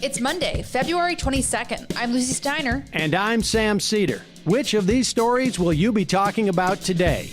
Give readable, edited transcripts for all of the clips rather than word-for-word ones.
It's Monday, February 22nd. I'm Lucy Steiner. And I'm Sam Cedar. Which of these stories will you be talking about today?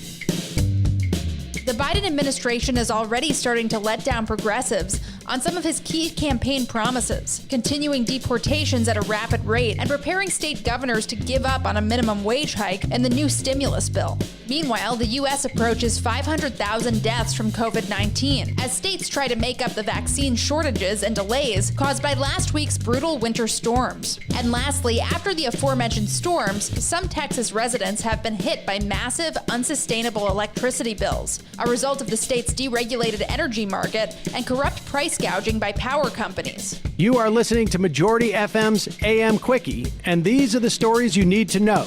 The Biden administration is already starting to let down progressives on some of his key campaign promises, continuing deportations at a rapid rate and preparing state governors to give up on a minimum wage hike in the new stimulus bill. Meanwhile, the U.S. approaches 500,000 deaths from COVID-19 as states try to make up the vaccine shortages and delays caused by last week's brutal winter storms. And lastly, after the aforementioned storms, some Texas residents have been hit by massive, unsustainable electricity bills, a result of the state's deregulated energy market and corrupt price gouging by power companies. You are listening to Majority FM's AM Quickie, and these are the stories you need to know.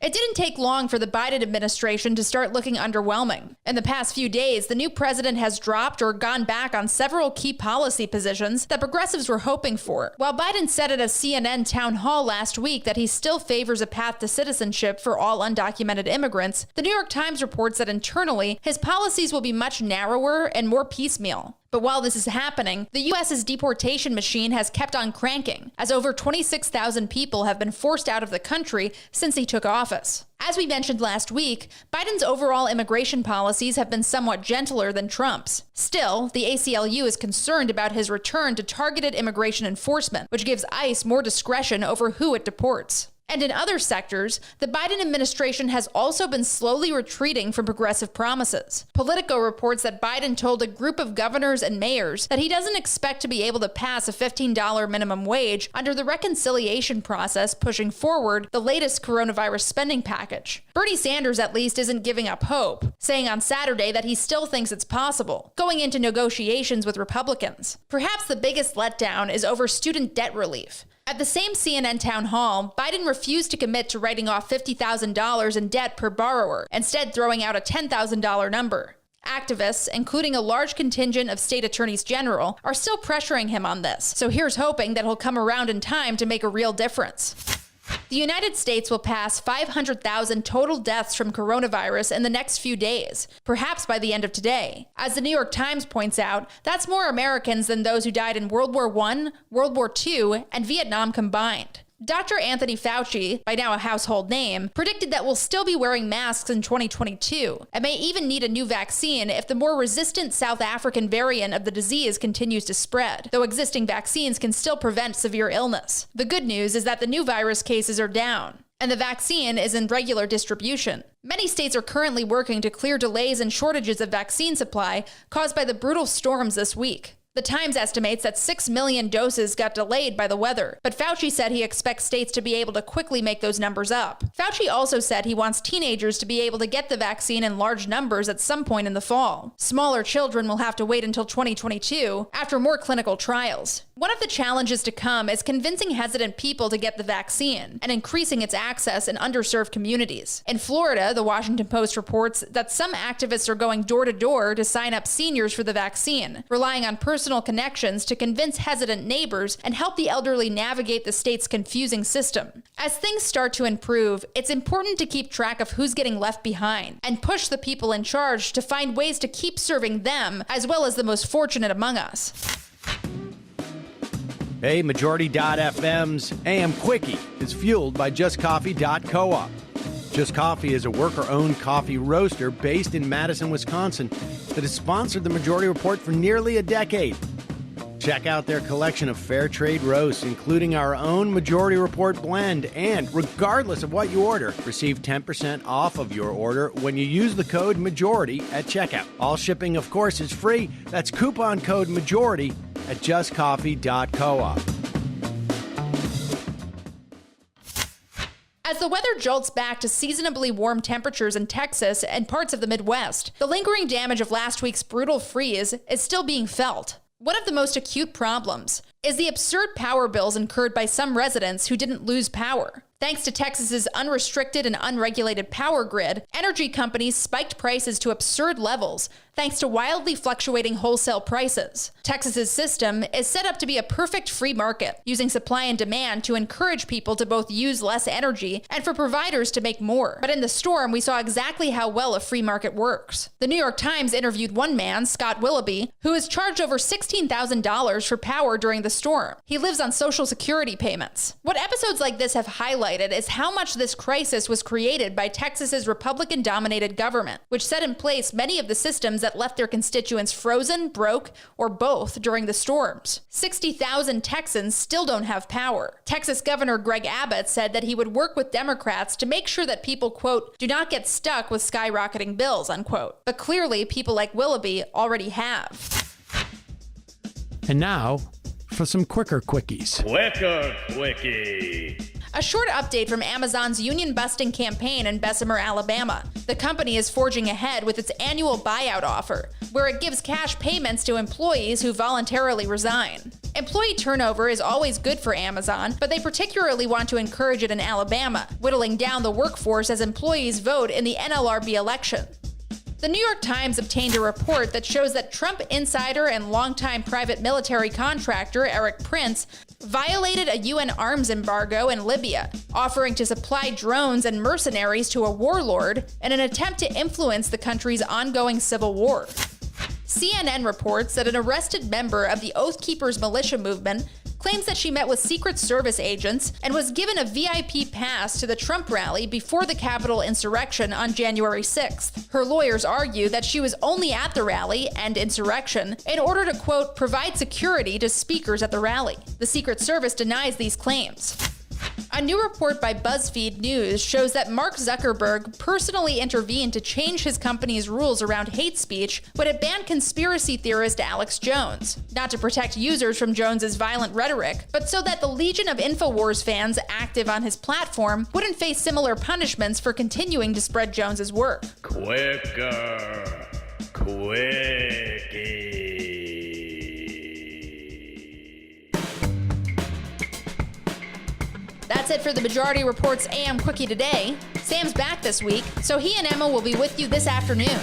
It didn't take long for the Biden administration to start looking underwhelming. In the past few days, the new president has dropped or gone back on several key policy positions that progressives were hoping for. While Biden said at a CNN town hall last week that he still favors a path to citizenship for all undocumented immigrants, the New York Times reports that internally, his policies will be much narrower and more piecemeal. But while this is happening, the U.S.'s deportation machine has kept on cranking, as over 26,000 people have been forced out of the country since he took office. As we mentioned last week, Biden's overall immigration policies have been somewhat gentler than Trump's. Still, the ACLU is concerned about his return to targeted immigration enforcement, which gives ICE more discretion over who it deports. And in other sectors, the Biden administration has also been slowly retreating from progressive promises. Politico reports that Biden told a group of governors and mayors that he doesn't expect to be able to pass a $15 minimum wage under the reconciliation process pushing forward the latest coronavirus spending package. Bernie Sanders at least isn't giving up hope, saying on Saturday that he still thinks it's possible, going into negotiations with Republicans. Perhaps the biggest letdown is over student debt relief. At the same CNN town hall, Biden refused to commit to writing off $50,000 in debt per borrower, instead throwing out a $10,000 number. Activists, including a large contingent of state attorneys general, are still pressuring him on this, so here's hoping that he'll come around in time to make a real difference. The United States will pass 500,000 total deaths from coronavirus in the next few days, perhaps by the end of today. As the New York Times points out, that's more Americans than those who died in World War I, World War II, and Vietnam combined. Dr. Anthony Fauci, by now a household name, predicted that we'll still be wearing masks in 2022 and may even need a new vaccine if the more resistant South African variant of the disease continues to spread, though existing vaccines can still prevent severe illness. The good news is that the new virus cases are down, and the vaccine is in regular distribution. Many states are currently working to clear delays and shortages of vaccine supply caused by the brutal storms this week. The Times estimates that 6 million doses got delayed by the weather, but Fauci said he expects states to be able to quickly make those numbers up. Fauci also said he wants teenagers to be able to get the vaccine in large numbers at some point in the fall. Smaller children will have to wait until 2022 after more clinical trials. One of the challenges to come is convincing hesitant people to get the vaccine and increasing its access in underserved communities. In Florida, the Washington Post reports that some activists are going door to door to sign up seniors for the vaccine, relying on personal connections to convince hesitant neighbors and help the elderly navigate the state's confusing system. As things start to improve, it's important to keep track of who's getting left behind and push the people in charge to find ways to keep serving them as well as the most fortunate among us. Hey, Majority.fm's AM Quickie is fueled by JustCoffee.coop. Just Coffee is a worker-owned coffee roaster based in Madison, Wisconsin that has sponsored the Majority Report for nearly a decade. Check out their collection of fair trade roasts, including our own Majority Report blend, and regardless of what you order, receive 10% off of your order when you use the code MAJORITY at checkout. All shipping, of course, is free. That's coupon code MAJORITY at justcoffee.coop. As the weather jolts back to seasonably warm temperatures in Texas and parts of the Midwest, the lingering damage of last week's brutal freeze is still being felt. One of the most acute problems is the absurd power bills incurred by some residents who didn't lose power. Thanks to Texas's unrestricted and unregulated power grid, energy companies spiked prices to absurd levels thanks to wildly fluctuating wholesale prices. Texas's system is set up to be a perfect free market, using supply and demand to encourage people to both use less energy and for providers to make more. But in the storm, we saw exactly how well a free market works. The New York Times interviewed one man, Scott Willoughby, who was charged over $16,000 for power during the storm. He lives on Social Security payments. What episodes like this have highlighted is how much this crisis was created by Texas's Republican-dominated government, which set in place many of the systems that left their constituents frozen, broke, or both during the storms. 60,000 Texans still don't have power. Texas Governor Greg Abbott said that he would work with Democrats to make sure that people, quote, do not get stuck with skyrocketing bills, unquote. But clearly, people like Willoughby already have. And now, for some quicker quickies. Quicker quickie. A short update from Amazon's union-busting campaign in Bessemer, Alabama. The company is forging ahead with its annual buyout offer, where it gives cash payments to employees who voluntarily resign. Employee turnover is always good for Amazon, but they particularly want to encourage it in Alabama, whittling down the workforce as employees vote in the NLRB election. The New York Times obtained a report that shows that Trump insider and longtime private military contractor Eric Prince violated a UN arms embargo in Libya, offering to supply drones and mercenaries to a warlord in an attempt to influence the country's ongoing civil war. CNN reports that an arrested member of the Oath Keepers militia movement claims that she met with Secret Service agents and was given a VIP pass to the Trump rally before the Capitol insurrection on January 6th. Her lawyers argue that she was only at the rally and insurrection in order to, quote, provide security to speakers at the rally. The Secret Service denies these claims. A new report by BuzzFeed News shows that Mark Zuckerberg personally intervened to change his company's rules around hate speech when it banned conspiracy theorist Alex Jones. Not to protect users from Jones's violent rhetoric, but so that the legion of InfoWars fans active on his platform wouldn't face similar punishments for continuing to spread Jones's work. Quicker quickie. That's it for the Majority Report's AM Quickie today. Sam's back this week, so he and Emma will be with you this afternoon.